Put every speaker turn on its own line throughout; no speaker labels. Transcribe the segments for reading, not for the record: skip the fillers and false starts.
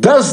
10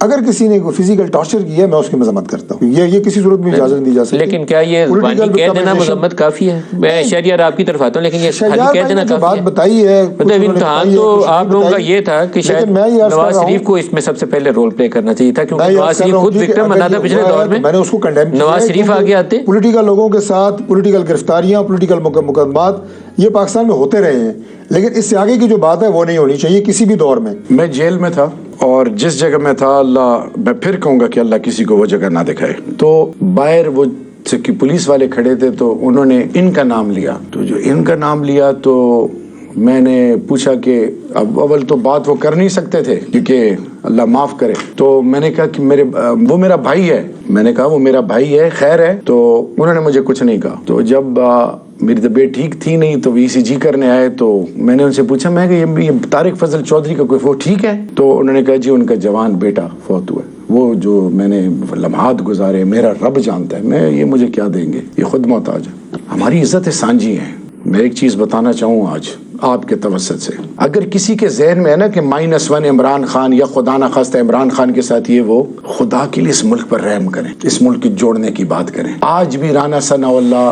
اگر کسی نے کوئی فزیکل ٹارچر کیا ہے میں اس کی مذمت کرتا ہوں, یہ کسی صورت میں اجازت نہیں دی جا سکتی.
لیکن کیا یہ زبانی کہہ دینا مذمت کافی ہے؟ میں شہریار آپ کی طرف آتا ہوں, لیکن یہ خالی کہہ دینا کافی
بات
ہے؟
بتائی ہے
مطلب امتحان تو آپ لوگوں کا یہ تھا کہ شاید نواز شریف کو اس میں سب سے پہلے رول پلے کرنا چاہیے تھا, کیونکہ نواز شریف خود وکٹم بنا تھا پچھلے دور میں.
میں نے اس کو کنڈیم کیا,
نواز شریف آگے آتے,
پولیٹیکل لوگوں کے ساتھ پولیٹیکل گرفتاریاں, پولیٹیکل مقدمات یہ پاکستان میں ہوتے رہے ہیں, لیکن اس سے آگے کی جو بات ہے وہ نہیں ہونی چاہیے کسی بھی دور میں.
میں جیل میں تھا اور جس جگہ میں تھا, اللہ میں پھر کہوں گا کہ اللہ کسی کو وہ جگہ نہ دکھائے, تو باہر وہ پولیس والے کھڑے تھے تو انہوں نے ان کا نام لیا, تو جو ان کا نام لیا تو میں نے پوچھا کہ اب اول تو بات وہ کر نہیں سکتے تھے کیونکہ اللہ معاف کرے, تو میں نے کہا کہ وہ میرا بھائی ہے. میں نے کہا وہ میرا بھائی ہے, خیر ہے. تو انہوں نے مجھے کچھ نہیں کہا. تو جب میری طبیعت ٹھیک تھی نہیں تو ECG کرنے آئے تو میں نے ان سے پوچھا, میں کہ یہ طارق فضل چودھری کا کوئی وہ ٹھیک ہے؟ تو انہوں نے کہا جی ان کا جوان بیٹا فوت ہوا ہے. وہ جو میں نے لمحات گزارے میرا رب جانتا ہے, یہ مجھے کیا دیں گے, یہ خود محتاج ہے. ہماری عزت سانجی ہے. میں ایک چیز بتانا چاہوں آج آپ کے توسط سے, اگر کسی کے ذہن میں ہے نا کہ -1 عمران خان یا خدا نہ خواستہ عمران خان کے ساتھ یہ وہ, خدا کے لیے اس ملک پر رحم کریں, اس ملک کی جوڑنے کی بات کریں. آج بھی رانا ثناء اللہ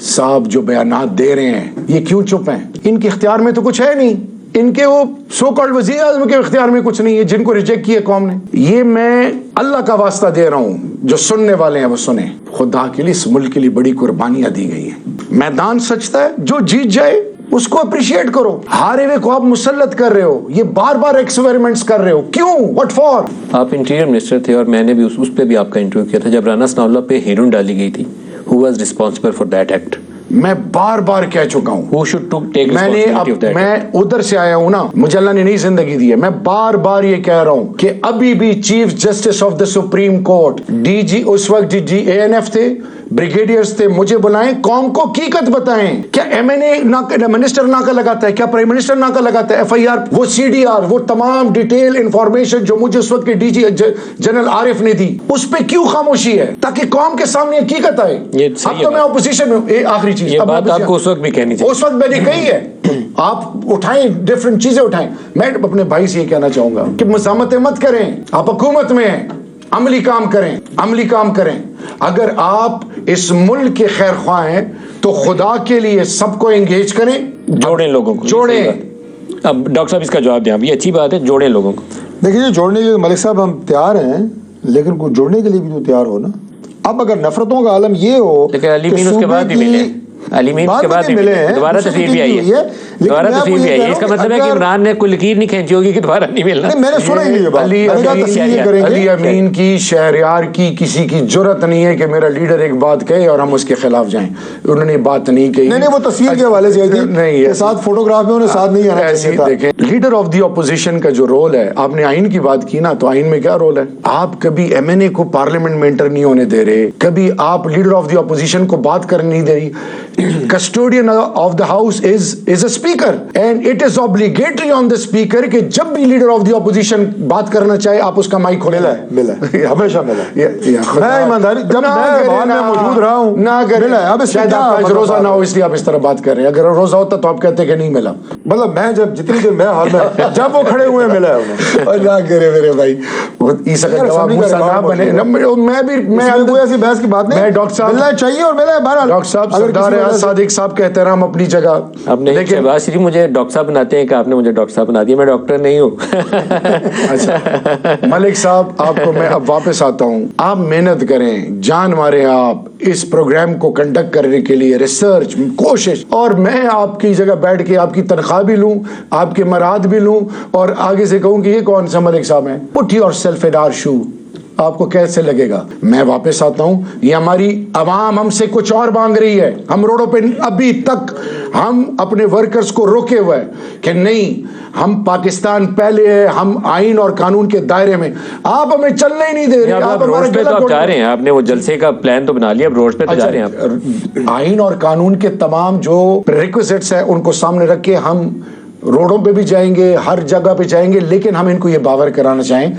صاحب جو بیانات دے رہے ہیں یہ کیوں چپ ہیں؟ ان کے اختیار میں تو کچھ ہے نہیں, ان کے وہ سو کالڈ وزیر اعظم کے اختیار میں کچھ نہیں ہے جن کو ریجیکٹ کیا قوم نے. یہ میں اللہ کا واسطہ دے رہا ہوں, جو سننے والے ہیں وہ سنیں. خدا کے لیے اس ملک کے لیے بڑی قربانیاں دی گئی ہیں. میدان سچتا ہے, جو جیت جائے اس کو اپریشیٹ کرو. ہارے ہوئے کو آپ مسلط کر رہے ہو, یہ بار بار ایکسپیریمنٹس کر رہے ہو, کیوں؟ What for?
آپ انٹیریئر منسٹر تھے اور میں نے بھی اس پہ بھی آپ کا انٹرویو کیا تھا جب رانا ثناء اللہ پہ ہیرون ڈالی گئی تھی. Who was responsible for that act?
میں بار بار کہہ چکا ہوں,
Who should take responsibility of that act?
میں ادھر سے آیا ہوں نا, مجھے اللہ نے نئی زندگی دی ہے. میں بار بار یہ کہہ رہا ہوں کہ ابھی بھی chief justice of the supreme court, DG اس وقت ANF تھے, بریگیڈیئرز تھے, مجھے بلائیں, قوم کو حقیقت بتائیں. کیا MNA منسٹر ناکہ لگاتا ہے؟ کیا پرائم منسٹر ناکہ لگاتا ہے؟ FIR, وہ CDR, وہ تمام ڈیٹیل انفارمیشن جو مجھے اس وقت کے DG جنرل عارف نے دی, اس پہ کیوں خاموشی ہے؟ تاکہ قوم کے سامنے حقیقت آئے. اب تو میں اپوزیشن میں, آخری چیز
یہ بات آپ کو اس وقت بھی کہنی چاہیے.
اس وقت میں نے کہی ہے, آپ اٹھائیں ڈفرنٹ چیزیں اٹھائیں. میں اپنے بھائی سے یہ کہنا چاہوں گا کہ مزاحمتیں مت کریں. آپ حکومت میں ہیں, عملی کام کریں, عملی کام کریں. اگر آپ اس ملک کے خیر خواہ ہیں تو خدا کے لیے سب کو انگیج کریں,
جوڑیں لوگوں کو,
جوڑیں.
اب ڈاکٹر صاحب اس کا جواب دیں. اب یہ اچھی بات ہے, جوڑیں لوگوں کو.
دیکھیے جوڑنے کے لیے ملک صاحب ہم تیار ہیں, لیکن کوئی جوڑنے کے لیے بھی تو تیار ہو نا. اب اگر نفرتوں کا عالم یہ ہو,
لیکن علی مین اس کے بعد بھی ملے, علی مین اس کے بعد بھی ملے, دوبارہ تصویر بھی آئی ہے, دوبارہ تصویر بھی آئی ہے. اس کا مطلب ہے کہ عمران نے کوئی لکیر نہیں کھینچی ہوگی کہ دوبارہ نہیں ملنا.
میں نے سنا ہی نہیں یہ بات.
علی امین کی, شہریار کی, کسی کی جرت نہیں ہے کہ میرا لیڈر ایک بات کہے اور ہم اس کے خلاف جائیں. انہوں نے بات نہیں کہی.
نہیں وہ تصویر کے حوالے سے آئی تھی, نہیں ساتھ فوٹوگراف میں انہیں ساتھ نہیں آنا چاہیے تھا.
دیکھیں لیڈر آف دی اپوزیشن کا جو رول ہے, آپ نے آئین کی بات کی نا, تو آئین میں کیا رول ہے؟ آپ کبھی MNA کو پارلیمنٹ میں انٹر نہیں ہونے دے رہے, کبھی آپ لیڈر آف دی اپوزیشن کو بات کرنے نہیں دے رہی. Custodian of the house is a speaker and it is obligatory on the speaker کہ جب بھی لیڈر آف دی اپوزیشن بات کرنا چاہے آپ اس کا مائک کھولیں.
ملا ہمیشہ ملا. میں ایمانداری جب میں بہار میں موجود رہا ہوں
نہ کرے. اب شاید آپ کا روزہ نہ ہو اس لیے آپ اس طرح بات کر رہے ہیں. اگر روزہ ہوتا تو آپ کہتے کہ نہیں ملا.
مطلب میں جب جتنی دیر میں حال میں جب وہ کھڑے ہوئے ملا ہے انہیں.
اور نہ کرے میرے بھائی, عیسیٰ کا جواب موسیٰ نہ بنے. میں
کوئی ایسی بحث کی بات نہیں.
میں ڈاکٹر صاحب
ملنا چاہیے اور ملا ہے. بہرحال
ڈاکٹر صاحب سردار اعظم صادق صاحب کا احترام اپنی جگہ.
آپ نے شہباز شریف مجھے ڈاکٹر صاحب بناتے ہیں کہ آپ نے مجھے ڈاکٹر صاحب بنا دیا. میں ڈاکٹر نہیں ہوں.
اچھا ملک صاحب, آپ کو میں اب واپس آتا ہوں. آپ محنت کریں, جان مارے آپ اس پروگرام کو کنڈکٹ کرنے کے لیے, ریسرچ کوشش, اور میں آپ کی جگہ بیٹھ کے آپ کی تنخواہ بھی لوں, آپ کے مراد بھی لوں, اور آگے سے کہوں کہ یہ کون سا ملک صاحب ہیں. پٹ یور سیلف ان آور شو. آپ کو کیسے لگے گا؟ میں واپس آتا ہوں. یہ ہماری عوام ہم سے کچھ اور مانگ رہی ہے. ہم روڈوں پہ ابھی تک ہم اپنے ورکرز کو روکے ہوئے کہ نہیں, ہم پاکستان پہلے ہے, ہم آئین اور قانون کے دائرے میں. آپ ہمیں چلنے ہی نہیں دے رہے.
آپ روڈ پہ تو آپ جا رہے ہیں, آپ نے وہ جلسے کا پلان تو بنا لیا, اب روڈ پہ تو جا رہے ہیں آپ.
آئین اور قانون کے تمام جو ریکویزٹس ہیں ان کو سامنے رکھ کے ہم روڈوں پہ بھی جائیں گے, ہر جگہ پہ جائیں گے, لیکن ہم ان کو یہ باور کرانا چاہیں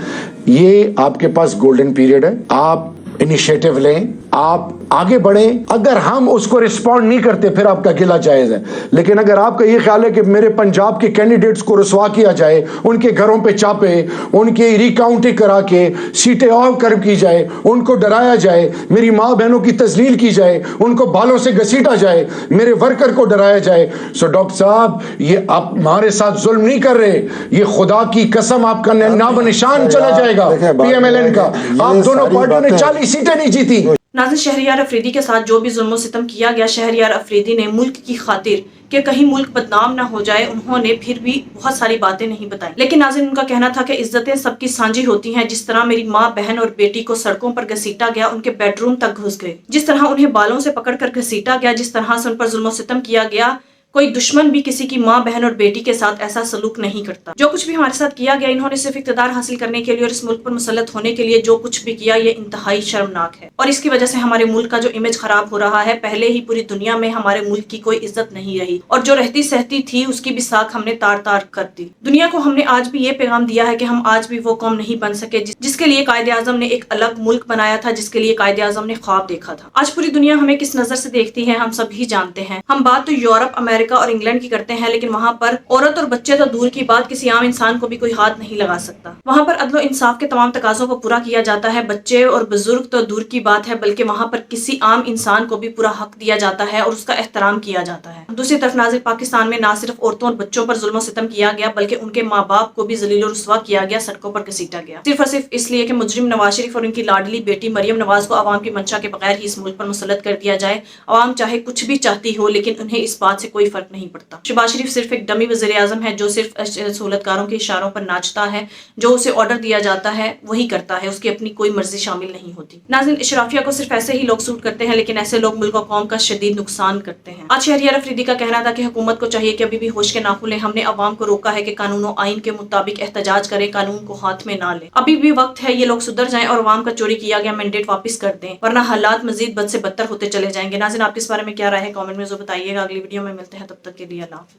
یہ آپ کے پاس گولڈن پیریڈ ہے. آپ انیشیٹو لیں, آپ آگے بڑھیں. اگر ہم اس کو رسپونڈ نہیں کرتے پھر آپ کا گلہ جائز ہے, لیکن اگر آپ کا یہ خیال ہے کہ میرے پنجاب کے کینڈیڈیٹس کو رسوا کیا جائے, ان کے گھروں پہ چاپے, ان کی ریکاؤنٹنگ کرا کے سیٹیں آف کر کی جائے, ان کو ڈرایا جائے, میری ماں بہنوں کی تذلیل کی جائے, ان کو بالوں سے گھسیٹا جائے, میرے ورکر کو ڈرایا جائے, سو ڈاکٹر صاحب یہ آپ ہمارے ساتھ ظلم نہیں کر رہے, یہ خدا کی قسم آپ کا نام نشان چلا جائے گا پی ایم ایل این کا. آپ دونوں پارٹیوں نے 40 سیٹیں نہیں جیتی.
ناظرین, شہریار افریدی کے ساتھ جو بھی ظلم و ستم کیا گیا, شہریار افریدی نے ملک کی خاطر کہ کہیں ملک بدنام نہ ہو جائے انہوں نے پھر بھی بہت ساری باتیں نہیں بتائیں. لیکن ناظرین, ان کا کہنا تھا کہ عزتیں سب کی سانجھی ہوتی ہیں. جس طرح میری ماں بہن اور بیٹی کو سڑکوں پر گھسیٹا گیا, ان کے بیڈ روم تک گھس گئے, جس طرح انہیں بالوں سے پکڑ کر گھسیٹا گیا, جس طرح سے ان پر ظلم و ستم کیا گیا, کوئی دشمن بھی کسی کی ماں بہن اور بیٹی کے ساتھ ایسا سلوک نہیں کرتا. جو کچھ بھی ہمارے ساتھ کیا گیا, انہوں نے صرف اقتدار حاصل کرنے کے لیے اور اس ملک پر مسلط ہونے کے لیے جو کچھ بھی کیا, یہ انتہائی شرمناک ہے. اور اس کی وجہ سے ہمارے ملک کا جو امیج خراب ہو رہا ہے, پہلے ہی پوری دنیا میں ہمارے ملک کی کوئی عزت نہیں رہی, اور جو رہتی سہتی تھی اس کی بھی ساکھ ہم نے تار تار کر دی. دنیا کو ہم نے آج بھی یہ پیغام دیا ہے کہ ہم آج بھی وہ قوم نہیں بن سکے جس کے لیے قائد اعظم نے ایک الگ ملک بنایا تھا, جس کے لیے قائد اعظم نے خواب دیکھا تھا. آج پوری دنیا ہمیں کس نظر سے دیکھتی ہے ہم سب ہی جانتے ہیں. ہم بات تو یورپ, امریکہ اور انگلینڈ کی کرتے ہیں, لیکن وہاں پر عورت اور بچے تو دور کی بات, کسی عام انسان کو بھی کوئی ہاتھ نہیں لگا سکتا. وہاں پر عدل و انصاف کے تمام تقاضوں کو پورا کیا جاتا ہے. بچے اور بزرگ تو دور کی بات ہے, بلکہ وہاں پر کسی عام انسان کو بھی پورا حق دیا جاتا ہے اور اس کا احترام کیا جاتا ہے. دوسری طرف ناظرین, پاکستان میں نہ صرف عورتوں اور بچوں پر ظلم و ستم کیا گیا, بلکہ ان کے ماں باپ کو بھی ذلیل و رسوا کیا گیا, سڑکوں پر گھسیٹا گیا, صرف اور صرف اس لیے کہ مجرم نواز شریف اور ان کی لاڈلی بیٹی مریم نواز کو عوام کی منشا کے بغیر ہی اس ملک پر مسلط کر دیا جائے. عوام چاہے کچھ بھی چاہتی ہو, لیکن انہیں اس بات سے کوئی فرق نہیں پڑتا. شہباز شریف صرف ایک ڈمی وزیر اعظم ہے جو صرف سہولتکاروں کے اشاروں پر ناچتا ہے, جو اسے آرڈر دیا جاتا ہے وہی کرتا ہے, اس کی اپنی کوئی مرضی شامل نہیں ہوتی. ناظرین, اشرافیہ کو صرف ایسے ہی لوگ سوٹ کرتے ہیں, لیکن ایسے لوگ ملک و قوم کا شدید نقصان کرتے ہیں. آج شہریار افریدی کا کہنا تھا کہ حکومت کو چاہیے کہ ابھی بھی ہوش کے ناخن لیں. ہم نے عوام کو روکا ہے کہ قانون و آئین کے مطابق احتجاج کرے, قانون کو ہاتھ میں نہ لے. ابھی بھی وقت ہے, یہ لوگ سدھر جائیں اور عوام کا چوری کیا گیا مینڈیٹ واپس کر دیں, ورنہ حالات مزید بد سے بدتر ہوتے چلے جائیں گے. ناظرین, آپ کے اس بارے میں کیا رائے ہے, کامنٹ میں ضرور بتائیے گا. اگلی ویڈیو میں ملتے ہیں, تب تک کے لیے اللہ حافظ.